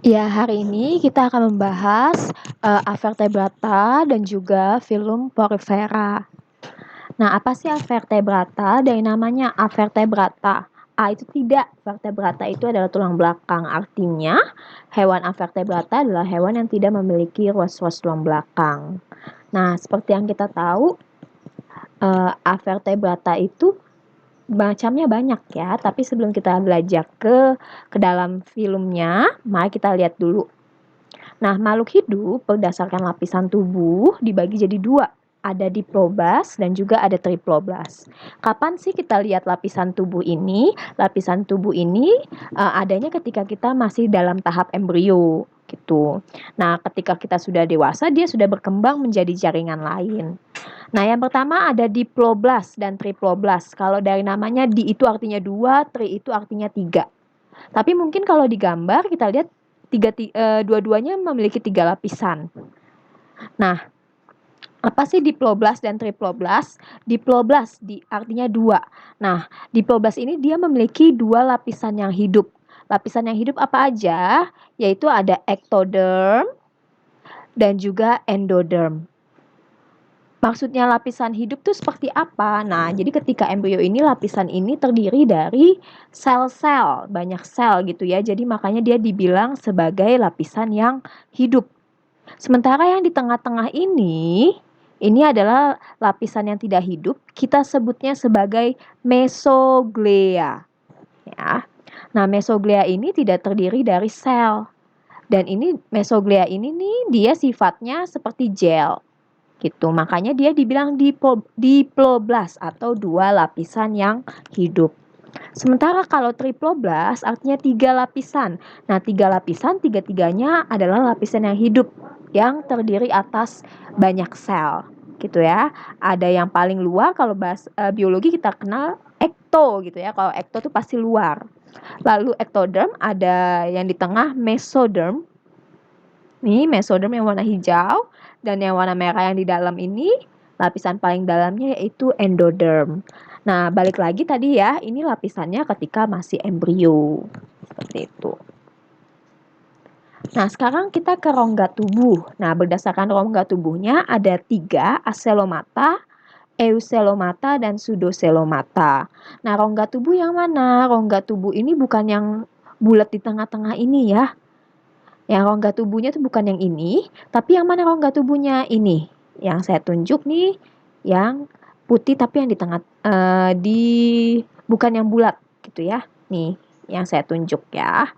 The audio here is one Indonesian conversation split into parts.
Ya, hari ini kita akan membahas Avertebrata dan juga film Porifera. Nah, apa sih Avertebrata? Dari namanya Avertebrata. A itu tidak, vertebrata itu adalah tulang belakang. Artinya, hewan Avertebrata adalah hewan yang tidak memiliki ruas-ruas tulang belakang. Nah, seperti yang kita tahu, Avertebrata itu macamnya banyak ya, tapi sebelum kita belajar ke dalam filmnya, mari kita lihat dulu. Nah, makhluk hidup berdasarkan lapisan tubuh dibagi jadi dua. Ada diploblas dan juga ada triploblas. Kapan sih kita lihat lapisan tubuh ini? Lapisan tubuh ini adanya ketika kita masih dalam tahap embrio gitu. Nah, ketika kita sudah dewasa, dia sudah berkembang menjadi jaringan lain. Nah, yang pertama ada diploblas dan triploblas. Kalau dari namanya di itu artinya dua, tri itu artinya tiga. Tapi mungkin kalau digambar kita lihat dua-duanya memiliki tiga lapisan. Nah, apa sih diploblas dan triploblas? Diploblas artinya dua. Nah, diploblas ini dia memiliki dua lapisan yang hidup. Lapisan yang hidup apa aja? Yaitu ada ectoderm dan juga endoderm. Maksudnya lapisan hidup tuh seperti apa? Nah, jadi ketika embrio ini lapisan ini terdiri dari sel-sel, banyak sel gitu ya. Jadi makanya dia dibilang sebagai lapisan yang hidup. Sementara yang di tengah-tengah ini adalah lapisan yang tidak hidup. Kita sebutnya sebagai mesoglea. Ya. Nah, mesoglea ini tidak terdiri dari sel. Dan ini mesoglea ini nih dia sifatnya seperti gel gitu. Makanya dia dibilang diploblas atau dua lapisan yang hidup. Sementara kalau triploblas artinya tiga lapisan. Nah, tiga lapisan tiga-tiganya adalah lapisan yang hidup yang terdiri atas banyak sel gitu ya. Ada yang paling luar kalau bahas biologi kita kenal ekto gitu ya. Kalau ekto itu pasti luar. Lalu ektoderm ada yang di tengah mesoderm. Nih, mesoderm yang warna hijau dan yang warna merah yang di dalam ini lapisan paling dalamnya yaitu endoderm. Nah, balik lagi tadi ya, ini lapisannya ketika masih embrio. Seperti itu. Nah, sekarang kita ke rongga tubuh. Nah, berdasarkan rongga tubuhnya ada 3, aselomata, euselomata, dan pseudoselomata. Nah, rongga tubuh yang mana? Rongga tubuh ini bukan yang bulat di tengah-tengah ini ya. Yang rongga tubuhnya itu bukan yang ini, tapi yang mana rongga tubuhnya ini. Yang saya tunjuk nih, yang putih tapi yang di tengah bukan yang bulat gitu ya. Nih, yang saya tunjuk ya.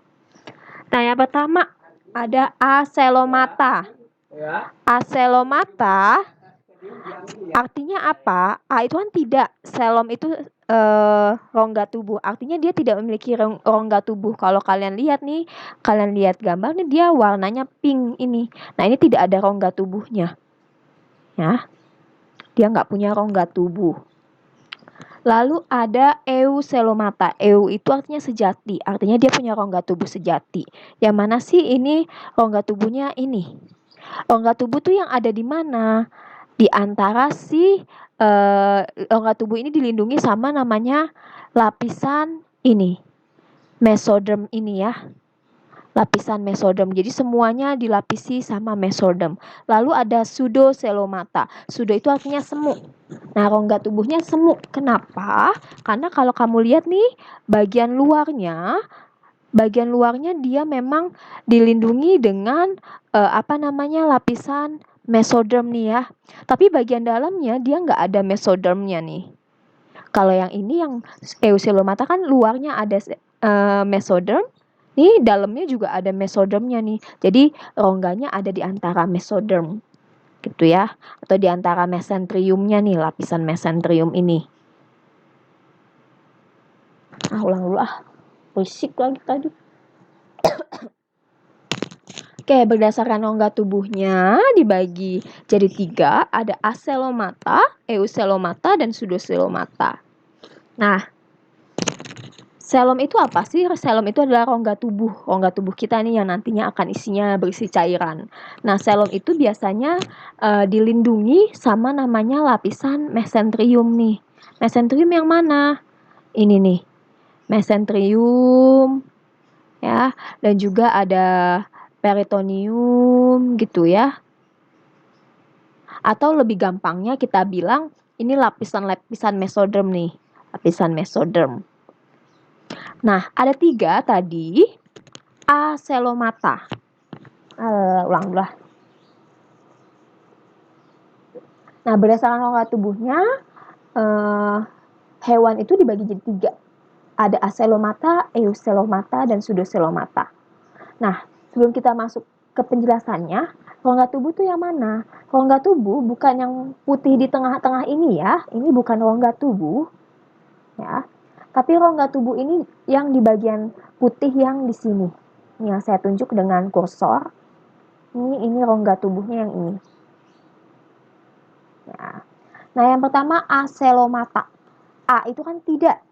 Nah, yang pertama ada aselomata. Aselomata artinya apa? A itu kan tidak, selom itu rongga tubuh. Artinya dia tidak memiliki rongga tubuh. Kalau kalian lihat nih, kalian lihat gambar nih dia warnanya pink ini. Nah, ini tidak ada rongga tubuhnya. Ya. Dia nggak punya rongga tubuh. Lalu ada euselomata. Eu itu artinya sejati. Artinya dia punya rongga tubuh sejati. Yang mana sih ini rongga tubuhnya ini? Rongga tubuh tuh yang ada di mana? Di antara rongga tubuh ini dilindungi sama namanya lapisan ini, mesoderm ini ya. Lapisan mesoderm. Jadi semuanya dilapisi sama mesoderm. Lalu ada pseudoselomata. Pseudo itu artinya semu. Nah, rongga tubuhnya semu. Kenapa? Karena kalau kamu lihat nih, bagian luarnya dia memang dilindungi dengan lapisan mesoderm nih ya. Tapi bagian dalamnya dia nggak ada mesodermnya nih. Kalau yang ini yang euselomata kan luarnya ada mesoderm, nih dalamnya juga ada mesodermnya nih. Jadi rongganya ada di antara mesoderm gitu ya, atau di antara mesenteriumnya nih, lapisan mesenterium ini. Ulang dulu berisik lagi tadi. Oke, berdasarkan rongga tubuhnya dibagi jadi 3, ada aselomata, euselomata, dan pseudoselomata. Nah, selom itu apa sih? Selom itu adalah rongga tubuh kita nih yang nantinya akan isinya berisi cairan. Nah, selom itu biasanya dilindungi sama namanya lapisan mesenterium nih. Mesenterium yang mana? Ini nih, mesenterium ya, dan juga ada peritoneum gitu ya. Atau lebih gampangnya kita bilang ini lapisan-lapisan mesoderm nih, lapisan mesoderm. Nah, ada 3 tadi. Acelomata. Ulang dulu lah. Nah, berdasarkan rongga tubuhnya, hewan itu dibagi jadi 3. Ada acelomata, eucelomata, dan pseudocelomata. Nah, sebelum kita masuk ke penjelasannya, rongga tubuh itu yang mana? Rongga tubuh bukan yang putih di tengah-tengah ini ya. Ini bukan rongga tubuh. Ya. Tapi rongga tubuh ini yang di bagian putih yang di sini. Ini yang saya tunjuk dengan kursor. Ini rongga tubuhnya yang ini. Ya. Nah, yang pertama acelomata. A itu kan tidak.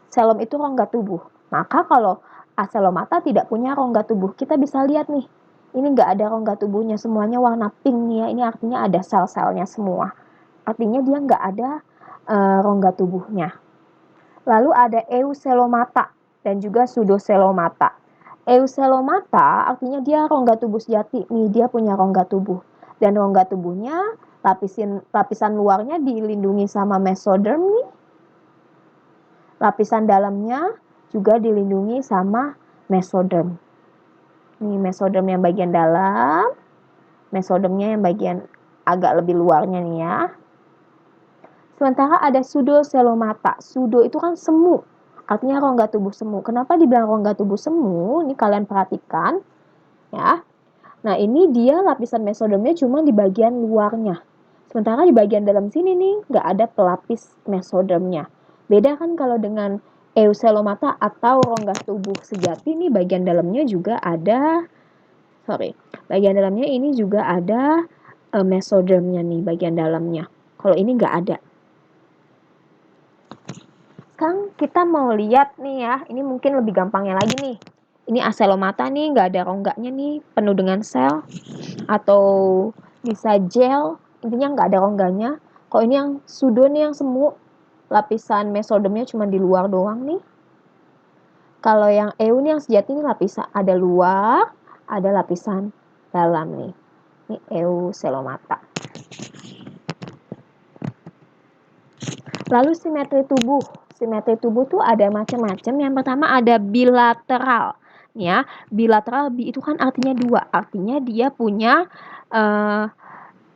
Celom itu rongga tubuh. Maka kalau acelomata tidak punya rongga tubuh, kita bisa lihat nih. Ini nggak ada rongga tubuhnya, semuanya warna pink nih ya. Ini artinya ada sel-selnya semua. Artinya dia nggak ada rongga tubuhnya. Lalu ada eucelomata dan juga pseudocelomata. Eucelomata artinya dia rongga tubuh sejati nih, dia punya rongga tubuh. Dan rongga tubuhnya lapisan luarnya dilindungi sama mesoderm nih. Lapisan dalamnya juga dilindungi sama mesoderm. Ini mesoderm yang bagian dalam, mesodermnya yang bagian agak lebih luarnya nih ya. Sementara ada pseudocelomata. Pseudo itu kan semu, artinya rongga tubuh semu. Kenapa dibilang rongga tubuh semu? Ini kalian perhatikan ya. Nah, ini dia lapisan mesodermnya cuma di bagian luarnya. Sementara di bagian dalam sini nih nggak ada pelapis mesodermnya. Beda kan kalau dengan eucelomata atau rongga tubuh sejati nih bagian dalamnya juga ada bagian dalamnya ini juga ada mesodermnya nih bagian dalamnya. Kalau ini nggak ada. Sekarang kita mau lihat nih ya, ini mungkin lebih gampangnya lagi nih. Ini acelomata nih nggak ada rongganya nih, penuh dengan sel atau bisa gel, intinya nggak ada rongganya. Kalau ini yang pseudo nih yang semu, lapisan mesodermnya cuma di luar doang nih. Kalau yang EU nih yang sejati ini lapisan ada luar, ada lapisan dalam nih. Ini eucelomata. Lalu simetri tubuh. Simetri tubuh tuh ada macam-macam. Yang pertama ada bilateral. Ya, bilateral itu kan artinya 2. Artinya dia punya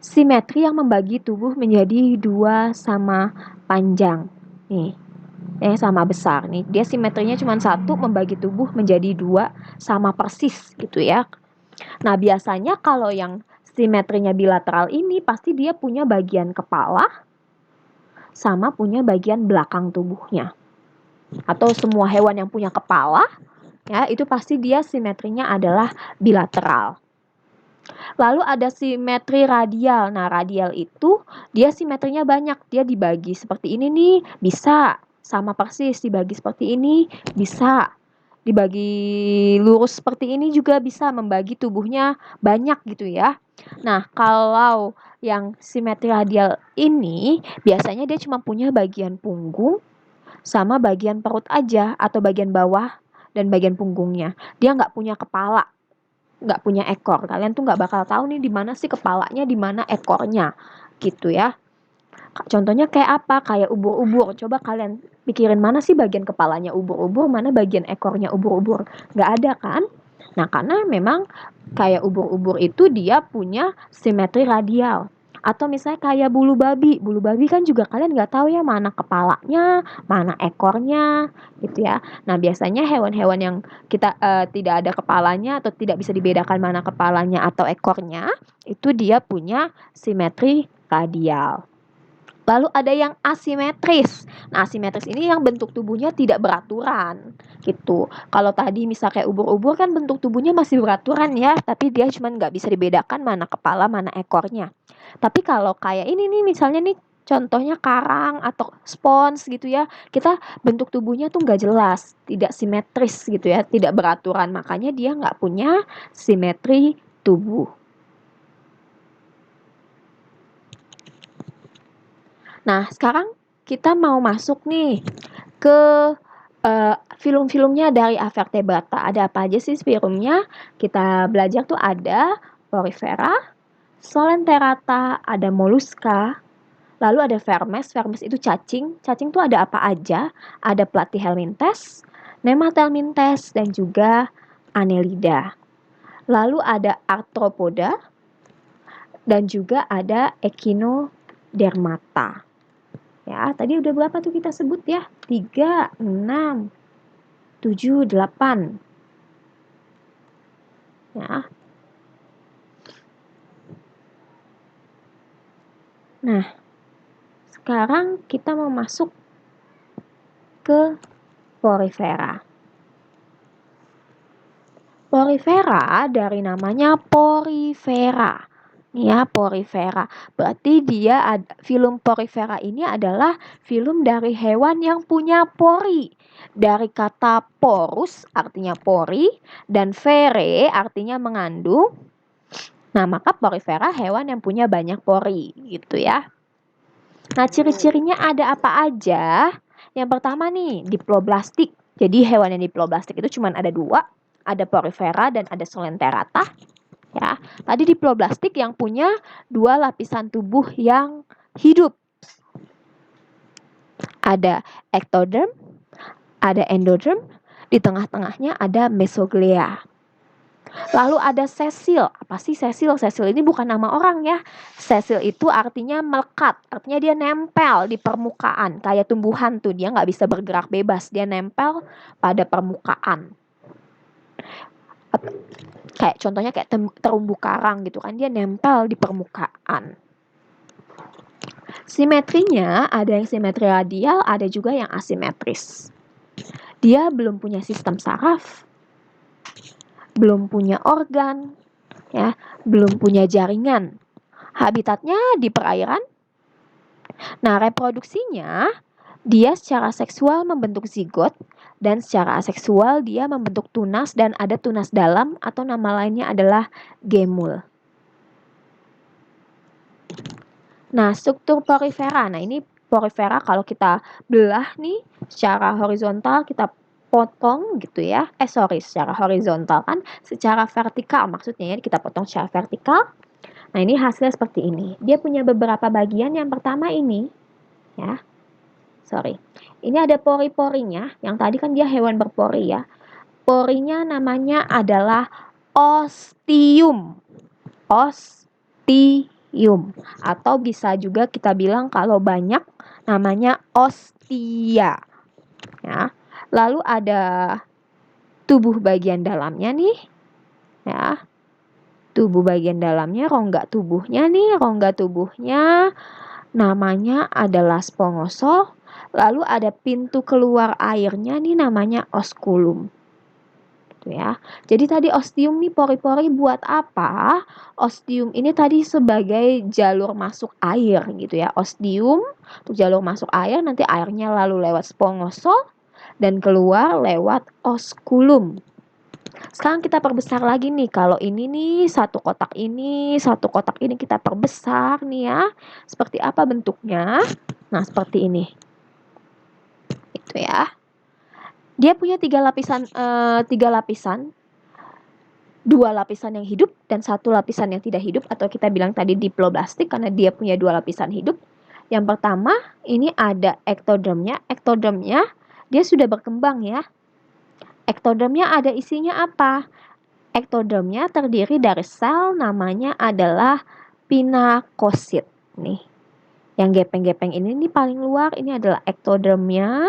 simetri yang membagi tubuh menjadi 2 sama panjang. Nih, sama besar nih. Dia simetrinya cuma 1 membagi tubuh menjadi 2 sama persis gitu ya. Nah, biasanya kalau yang simetrinya bilateral ini pasti dia punya bagian kepala sama punya bagian belakang tubuhnya. Atau semua hewan yang punya kepala, ya, itu pasti dia simetrinya adalah bilateral. Lalu ada simetri radial. Nah, radial itu dia simetrinya banyak. Dia dibagi seperti ini nih, bisa sama persis dibagi seperti ini, bisa dibagi lurus seperti ini juga bisa, membagi tubuhnya banyak gitu ya. Nah, kalau yang simetri radial ini biasanya dia cuma punya bagian punggung sama bagian perut aja atau bagian bawah dan bagian punggungnya. Dia nggak punya kepala, nggak punya ekor. Kalian tuh nggak bakal tahu nih di mana sih kepalanya, di mana ekornya gitu ya. Contohnya kayak apa? Kayak ubur-ubur. Coba kalian pikirin mana sih bagian kepalanya ubur-ubur, mana bagian ekornya ubur-ubur. Nggak ada kan? Nah, karena memang kayak ubur-ubur itu dia punya simetri radial. Atau misalnya kayak bulu babi. Bulu babi kan juga kalian nggak tahu ya mana kepalanya, mana ekornya gitu ya. Nah, biasanya hewan-hewan yang kita tidak ada kepalanya atau tidak bisa dibedakan mana kepalanya atau ekornya, itu dia punya simetri radial. Lalu ada yang asimetris. Nah, asimetris ini yang bentuk tubuhnya tidak beraturan gitu. Kalau tadi misal kayak ubur-ubur kan bentuk tubuhnya masih beraturan ya, tapi dia cuma nggak bisa dibedakan mana kepala, mana ekornya. Tapi kalau kayak ini nih misalnya nih contohnya karang atau spons gitu ya, kita bentuk tubuhnya tuh nggak jelas, tidak simetris gitu ya, tidak beraturan. Makanya dia nggak punya simetri tubuh. Nah, sekarang kita mau masuk nih ke Filum-filumnya dari Avertebrata. Ada apa aja sih filumnya? Kita belajar tuh ada Porifera, Solenterata, ada Moluska, lalu ada Vermes. Vermes itu cacing. Cacing tuh ada apa aja? Ada Platyhelminthes, Nemathelminthes, dan juga Annelida. Lalu ada Arthropoda dan juga ada Echinodermata. Ya, tadi udah berapa tuh kita sebut ya? 3, 6, 7, 8. Ya. Nah, sekarang kita mau masuk ke Porifera. Porifera dari namanya Porifera. Ya, Porifera. Berarti filum Porifera ini adalah filum dari hewan yang punya pori. Dari kata porus artinya pori dan fere artinya mengandung. Nah, maka Porifera hewan yang punya banyak pori gitu ya. Nah, ciri-cirinya ada apa aja? Yang pertama nih, diploblastik. Jadi hewan yang diploblastik itu cuma ada 2, ada Porifera dan ada Solenterata. Ya, tadi diploblastik yang punya 2 lapisan tubuh yang hidup. Ada ectoderm, ada endoderm, di tengah-tengahnya ada mesoglea. Lalu ada sesil. Apa sih sesil? Sesil ini bukan nama orang ya. Sesil itu artinya melekat. Artinya dia nempel di permukaan. Kayak tumbuhan tuh. Dia nggak bisa bergerak bebas. Dia nempel pada permukaan. Kayak contohnya kayak terumbu karang gitu kan. Dia nempel di permukaan. Simetrinya ada yang simetri radial, ada juga yang asimetris. Dia belum punya sistem saraf, belum punya organ, ya, belum punya jaringan. Habitatnya di perairan. Nah, reproduksinya dia secara seksual membentuk zigot dan secara aseksual dia membentuk tunas dan ada tunas dalam atau nama lainnya adalah gemul. Nah, struktur porifera. Nah, ini porifera kalau kita belah nih secara horizontal kita potong gitu ya. Secara horizontal kan, secara vertikal maksudnya ya, kita potong secara vertikal. Nah, ini hasilnya seperti ini. Dia punya beberapa bagian. Yang pertama ini ya. Ini ada pori-porinya. Yang tadi kan dia hewan berpori ya. Porinya namanya adalah ostium. Ostium. Atau bisa juga kita bilang kalau banyak namanya ostia. Ya. Lalu ada tubuh bagian dalamnya nih. Ya. Tubuh bagian dalamnya, rongga tubuhnya nih. Rongga tubuhnya namanya adalah spongosol. Lalu ada pintu keluar airnya nih namanya osculum. Gitu ya. Jadi tadi ostium nih pori-pori buat apa? Ostium ini tadi sebagai jalur masuk air gitu ya. Ostium untuk jalur masuk air, nanti airnya lalu lewat spongosol dan keluar lewat osculum. Sekarang kita perbesar lagi nih. Kalau ini nih satu kotak ini kita perbesar nih ya. Seperti apa bentuknya? Nah, seperti ini. Itu ya. Dia punya 3 lapisan, 2 lapisan yang hidup dan 1 lapisan yang tidak hidup, atau kita bilang tadi diploblastik karena dia punya 2 lapisan hidup. Yang pertama, ini ada ectodermnya. Ectodermnya dia sudah berkembang ya. Ectodermnya ada isinya apa? Ectodermnya terdiri dari sel namanya adalah pinakosit nih. Yang gepeng-gepeng ini nih paling luar, ini adalah ectodermnya.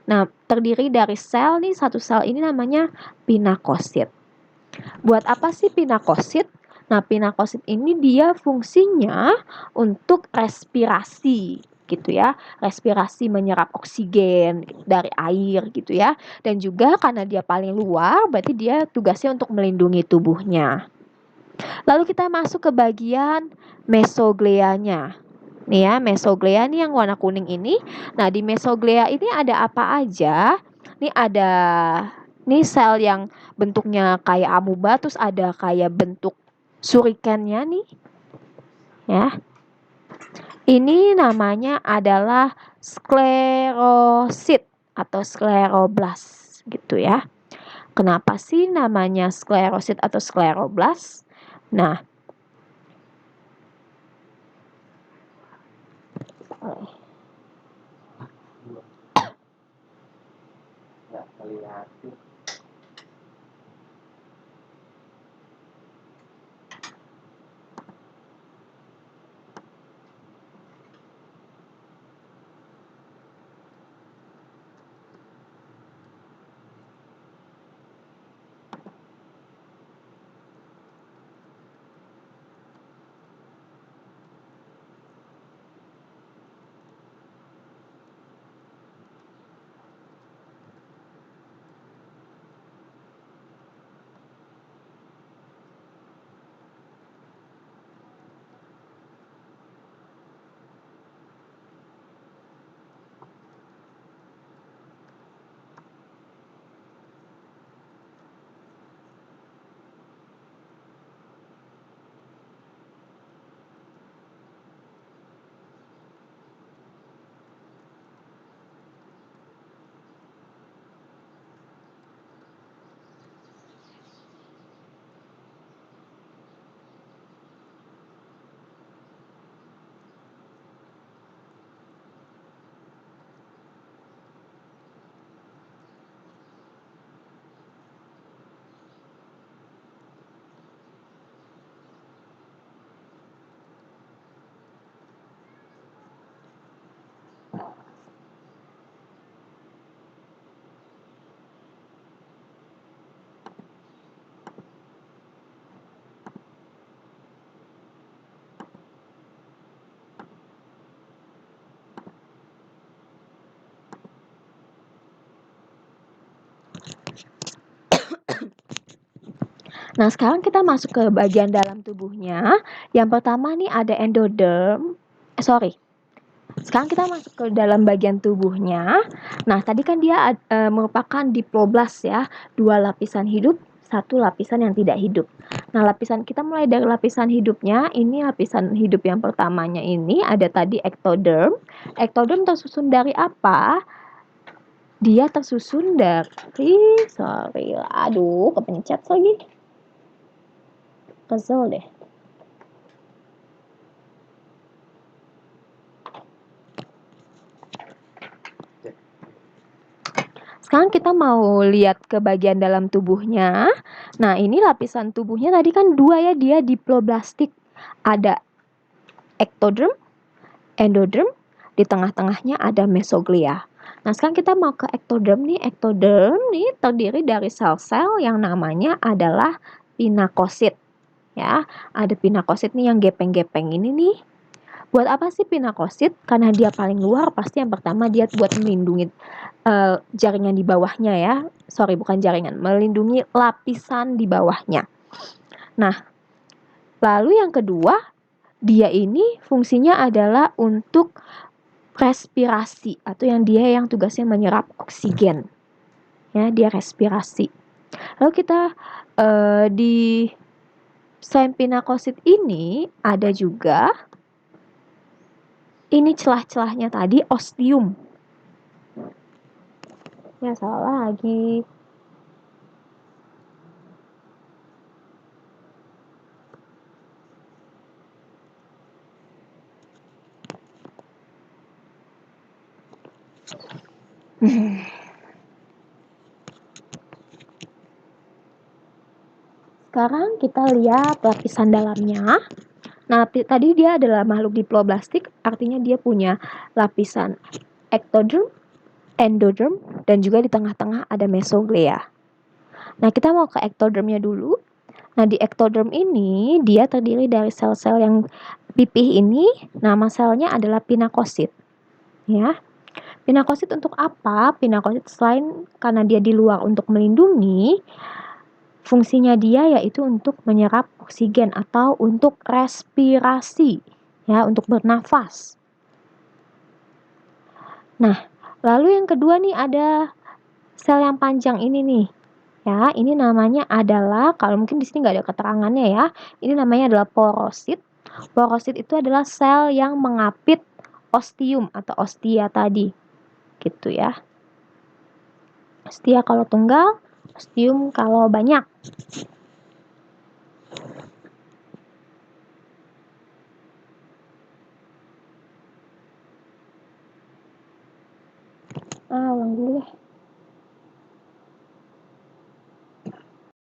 Nah, terdiri dari sel nih, satu sel ini namanya pinakosit. Buat apa sih pinakosit? Nah, pinakosit ini dia fungsinya untuk respirasi gitu ya. Respirasi menyerap oksigen dari air gitu ya. Dan juga karena dia paling luar, berarti dia tugasnya untuk melindungi tubuhnya. Lalu kita masuk ke bagian mesogleanya. Nih ya, mesoglea nih yang warna kuning ini. Nah, di mesoglea ini ada apa aja? Nih sel yang bentuknya kayak amuba, terus ada kayak bentuk surikennya nih. Ya. Ini namanya adalah sklerosit. atau skleroblast gitu ya. Kenapa sih namanya sklerosit atau skleroblast? Nah, Nah, sekarang kita masuk ke bagian dalam tubuhnya. Yang pertama nih ada endoderm. Sekarang kita masuk ke dalam bagian tubuhnya. Nah, tadi kan dia merupakan diploblast ya, 2 lapisan hidup, 1 lapisan yang tidak hidup. Nah, lapisan kita mulai dari lapisan hidupnya. Ini lapisan hidup yang pertamanya ini ada tadi ektoderm. Ektoderm tersusun dari apa? Dia tersusun dari, aduh, kepencet lagi. Kesel deh. Sekarang kita mau lihat ke bagian dalam tubuhnya. Nah, ini lapisan tubuhnya tadi kan 2 ya, dia diploblastik. Ada ektoderm, endoderm, di tengah-tengahnya ada mesoglia. Nah, sekarang kita mau ke ektoderm nih. Ektoderm nih terdiri dari sel-sel yang namanya adalah pinakosit. Ya, ada pinakosit nih yang gepeng-gepeng ini nih. Buat apa sih pinakosit? Karena dia paling luar, pasti yang pertama dia buat melindungi jaringan di bawahnya ya. Bukan jaringan, melindungi lapisan di bawahnya. Nah, lalu yang kedua, dia ini fungsinya adalah untuk respirasi atau yang tugasnya menyerap oksigen. Ya, dia respirasi. Lalu kita di selain pinakosit ini ada juga ini celah-celahnya tadi ostium. Ya, salah lagi. Sekarang kita lihat lapisan dalamnya. Nah, tadi dia adalah makhluk diploblastik, artinya dia punya lapisan ektoderm, endoderm, dan juga di tengah-tengah ada mesoglia. Nah, kita mau ke ektodermnya dulu. Nah, di ektoderm ini dia terdiri dari sel-sel yang pipih ini, nama selnya adalah pinakosit. Ya. Pinakosit untuk apa? Pinakosit selain karena dia di luar untuk melindungi, fungsinya dia yaitu untuk menyerap oksigen atau untuk respirasi, ya, untuk bernafas. Nah, lalu yang kedua nih ada sel yang panjang ini nih. Ya, ini namanya adalah, kalau mungkin di sini nggak ada keterangannya ya, ini namanya adalah porosit. Porosit itu adalah sel yang mengapit ostium atau ostia tadi, gitu ya. Setia kalau tunggal, ostium kalau banyak. Ulang dulu deh.